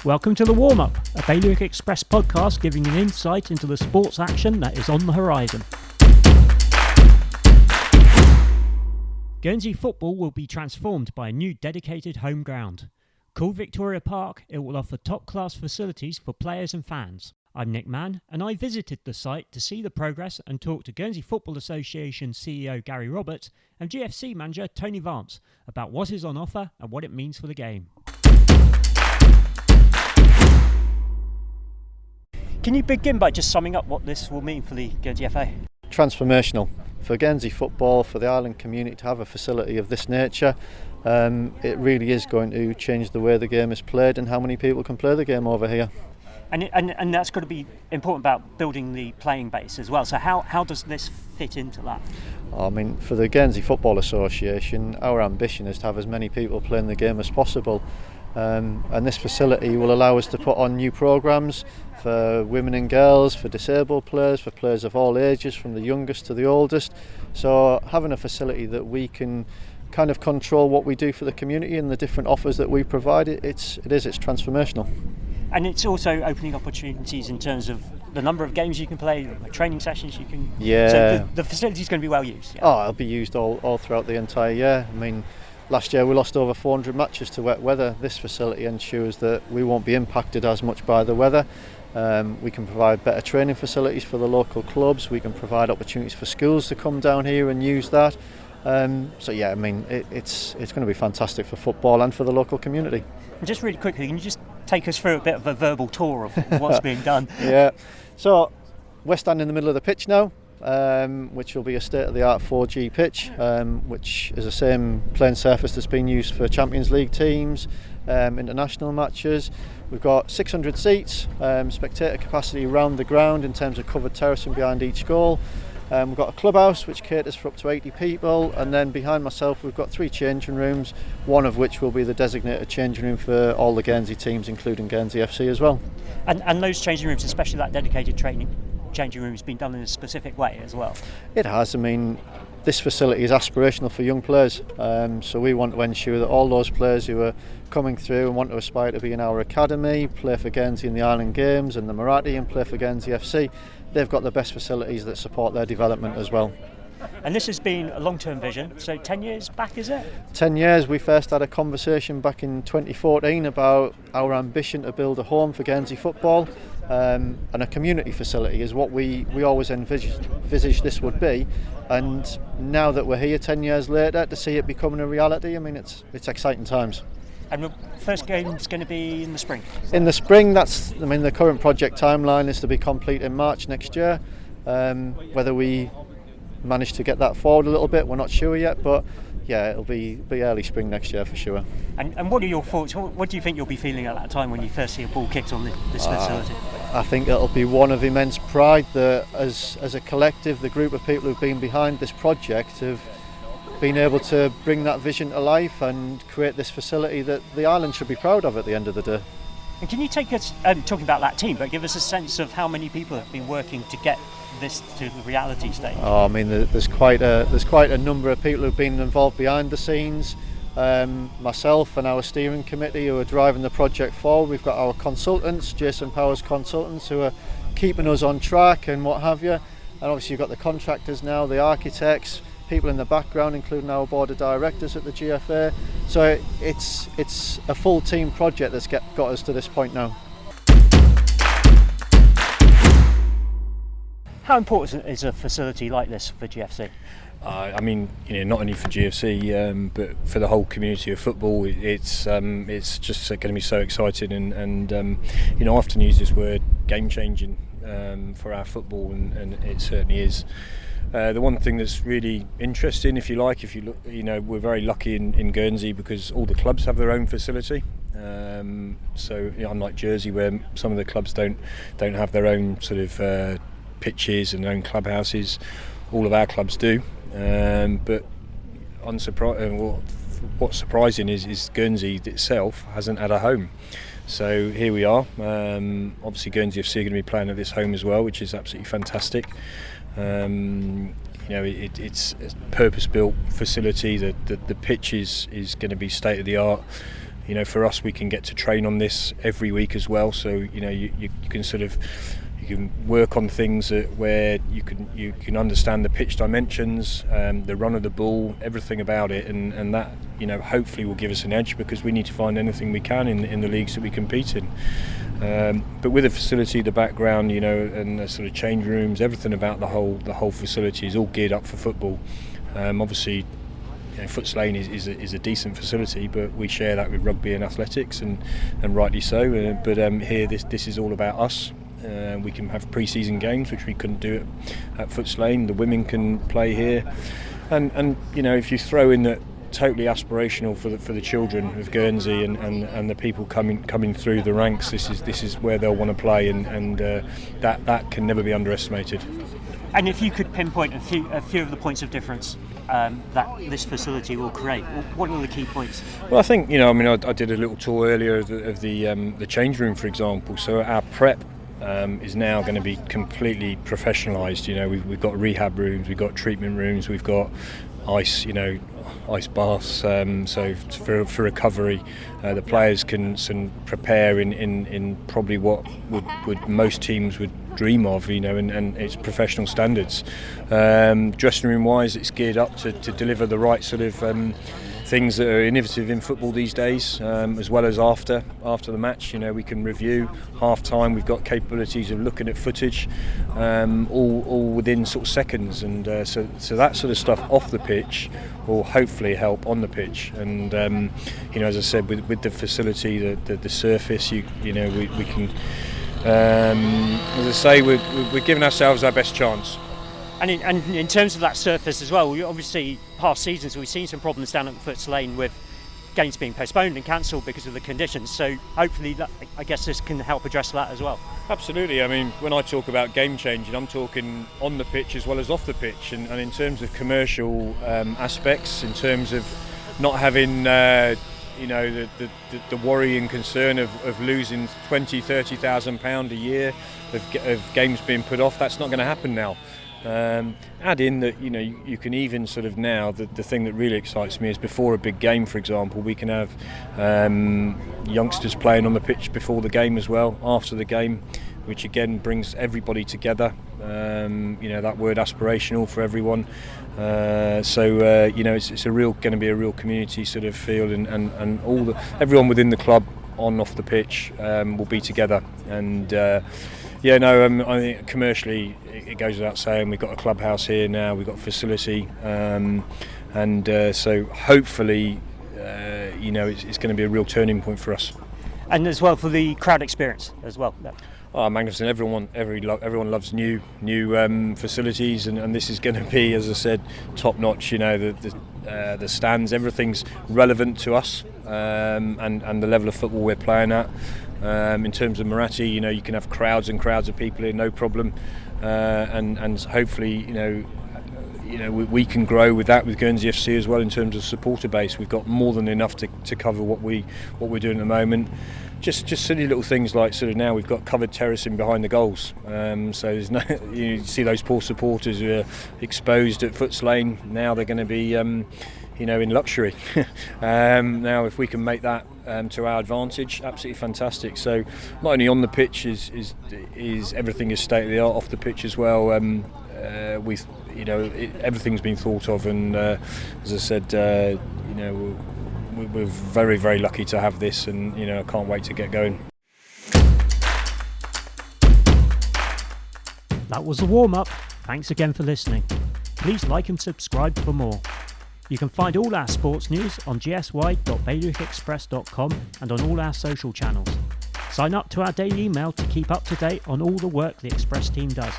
Welcome to The Warm-Up, a Bailiwick Express podcast giving you an insight into the sports action that is on the horizon. Guernsey football will be transformed by a new dedicated home ground. Called Victoria Park, it will offer top-class facilities for players and fans. I'm Nick Mann, and I visited the site to see the progress and talk to Guernsey Football Association CEO Gary Roberts and GFC manager Tony Vance about what is on offer and what it means for the game. Can you begin by just summing up what this will mean for the Guernsey FA? Transformational for Guernsey football, for the island community to have a facility of this nature. It really is going to change the way the game is played and how many people can play the game over here. And that's got to be important about building the playing base as well. So how does this fit into that? I mean, for the Guernsey Football Association, our ambition is to have as many people playing the game as possible. And this facility will allow us to put on new programmes for women and girls, for disabled players, for players of all ages, from the youngest to the oldest. So having a facility that we can kind of control what we do for the community and the different offers that we provide, it's transformational. And it's also opening opportunities in terms of the number of games you can play, the training sessions you can. Yeah. So the facility is going to be well used. Yeah. Oh, it'll be used all throughout the entire year. I mean, last year we lost over 400 matches to wet weather. This facility ensures that we won't be impacted as much by the weather. We can provide better training facilities for the local clubs. We can provide opportunities for schools to come down here and use that. So yeah, I mean, it's going to be fantastic for football and for the local community. And just really quickly, can you just take us through a bit of a verbal tour of what's being done? Yeah, so we're standing in the middle of the pitch now, which will be a state-of-the-art 4G pitch, which is the same playing surface that's been used for Champions League teams, international matches. We've got 600 seats, spectator capacity around the ground in terms of covered terracing behind each goal. We've got a clubhouse which caters for up to 80 people, and then behind myself we've got 3 changing rooms, one of which will be the designated changing room for all the Guernsey teams, including Guernsey FC as well. And those changing rooms, especially that dedicated changing room, has been done in a specific way as well? It has. I mean, this facility is aspirational for young players, so we want to ensure that all those players who are coming through and want to aspire to be in our academy, play for Guernsey in the Island Games and the Marathi and play for Guernsey FC, they've got the best facilities that support their development as well. And this has been a long-term vision, so 10 years back, is it? 10 years. We first had a conversation back in 2014 about our ambition to build a home for Guernsey football, and a community facility is what we always envisaged this would be. And now that we're here 10 years later, to see it becoming a reality, I mean, it's exciting times. And the first game's going to be in the spring? In the spring, the current project timeline is to be complete in March next year. Whether we manage to get that forward a little bit, we're not sure yet, but yeah, it'll be early spring next year for sure. And what are your thoughts? What do you think you'll be feeling at that time when you first see a ball kicked on this facility? I think it'll be one of immense pride that as a collective, the group of people who've been behind this project have been able to bring that vision to life and create this facility that the island should be proud of at the end of the day. And can you take us, talking about that team, but give us a sense of how many people have been working to get this to the reality stage? Oh, I mean, there's quite a number of people who've been involved behind the scenes. Myself and our steering committee who are driving the project forward. We've got our consultants, Jason Powers Consultants, who are keeping us on track and what have you. And obviously you've got the contractors now, the architects, people in the background, including our board of directors at the GFA. So it's a full team project that's got us to this point now. How important is a facility like this for GFC? I mean, not only for GFC, but for the whole community of football. It's just going to be so exciting, and I often use this word game changing for our football, and it certainly is. The one thing that's really interesting, if you look, we're very lucky in Guernsey because all the clubs have their own facility. So unlike Jersey, where some of the clubs don't have their own sort of pitches and their own clubhouses, all of our clubs do. But what's surprising is Guernsey itself hasn't had a home. So here we are. Obviously Guernsey FC are going to be playing at this home as well, which is absolutely fantastic. It's a purpose-built facility. The pitch is going to be state of the art. for us, we can get to train on this every week as well. So you can sort of work on things where you can understand the pitch dimensions, the run of the ball, everything about it, and that hopefully will give us an edge, because we need to find anything we can in the leagues that we compete in. But with the facility, the background, and the sort of change rooms, everything about the whole facility is all geared up for football. Obviously, Foots Lane is a decent facility, but we share that with rugby and athletics, and rightly so. But here, this is all about us. We can have pre-season games, which we couldn't do at Foots Lane. The women can play here, and if you throw in that totally aspirational for the children of Guernsey and the people coming through the ranks, this is where they'll want to play, and that can never be underestimated. And if you could pinpoint a few of the points of difference that this facility will create, what are the key points? Well, I think I did a little tour earlier of the change room, for example. So our prep is now going to be completely professionalised. We've got rehab rooms, we've got treatment rooms, we've got ice baths. So for recovery, the players can prepare in probably what would most teams would dream of, and it's professional standards. Dressing room wise, it's geared up to deliver the right sort of things that are innovative in football these days, as well as after the match. We can review half time. We've got capabilities of looking at footage, all within sort of seconds, and so that sort of stuff off the pitch will hopefully help on the pitch. And as I said, with the facility, the surface, we can. As I say, we're giving ourselves our best chance. And in terms of that surface as well, obviously past seasons we've seen some problems down at Foots Lane with games being postponed and cancelled because of the conditions. So hopefully, I guess this can help address that as well. Absolutely. When I talk about game changing, I'm talking on the pitch as well as off the pitch. And in terms of commercial aspects, in terms of not having the worry and concern of losing £20,000-30,000 a year of games being put off, that's not going to happen now. Add in that you can even sort of now, the thing that really excites me is before a big game, for example, we can have youngsters playing on the pitch before the game as well, after the game, which again brings everybody together. That word aspirational for everyone. It's going to be a real community sort of feel, and everyone within the club on off the pitch will be together. And I think commercially it goes without saying, we've got a clubhouse here now, we've got a facility, so hopefully it's going to be a real turning point for us. And as well for the crowd experience as well. Oh, magnificent! Everyone loves new facilities, and this is going to be, as I said, top notch. The stands, everything's relevant to us, and the level of football we're playing at. In terms of Marathi, you can have crowds and crowds of people here, no problem, and hopefully, we can grow with that with Guernsey FC as well in terms of supporter base. We've got more than enough to cover what we're doing at the moment. Just silly little things like sort of now we've got covered terracing behind the goals, so there's no. You see those poor supporters who are exposed at Foots Lane. Now they're going to be, in luxury. Now, if we can make that to our advantage, absolutely fantastic. So not only on the pitch is everything is state of the art, off the pitch as well. Everything's been thought of, and as I said, we're very, very lucky to have this, and I can't wait to get going. That was a warm-up. Thanks again for listening. Please like and subscribe for more. You can find all our sports news on gsy.bailiwickexpress.com and on all our social channels. Sign up to our daily email to keep up to date on all the work the Express team does.